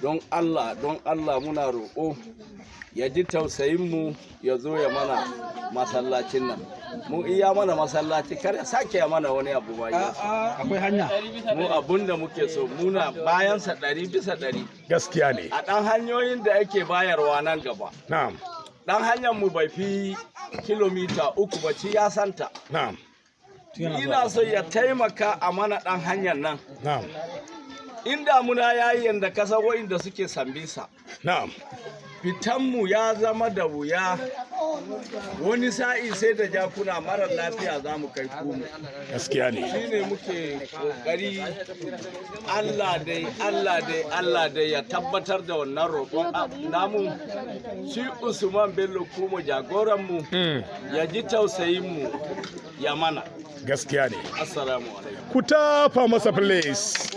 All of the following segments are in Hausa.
don Allah muna roƙo ya ji tausayinmu ya zo ya mana masallacin nan. Mu iya mana masallaci kar ya sake ya mana wani abu ba. Akwai hanya. Mu abun da muke so muna bayansa 100%. Gaskiya ne. A ɗan hanyoyin da yake bayarwa nan gaba. Na'am. Dan hanyar mu bai fi kilomita 3 ba ci ya santa. Na'am. Ina so ya taimaka a mana dan hanyar nan. Na'am. Inda muna yayi yanda kasa wa'inda suke Sambisa. Na'am. Fitanmu ya zama da wuya. Wani sa'i sai da jakuna mara lafiya za mu kai Kumo. Gaskiya ne. Shine muke kokari Allah dai ya tabbatar da wannan roƙon namu. Shi Usman Bello Kumo jagoranmu ya ji tausayinmu ya mana. Gaskiya ne. Assalamu alaikum. Ku tafa masa place.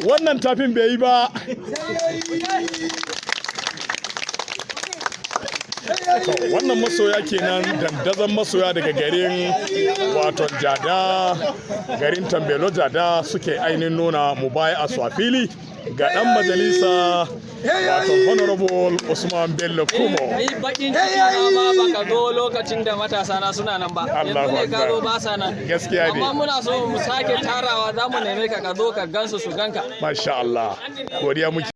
Wannan tafin bai yi ba. Wannan masoya kenan, dandazon masoya daga garin wato Jada, garin Tambeyolo Jada suke ainihin nuna mubayaa a fili ga dan majalisa wato Honorable Usman Bello Kumo. Ni bakin ciki na ma baka zo lokacin da matasa na suna nan ba. Yanzu ne ka zo ba sa nan. Gaskiya ne. Amma muna so mu sake tarawa, za mu neme ka zo ka gansu su ganka. Masha Allah. Godiya muke.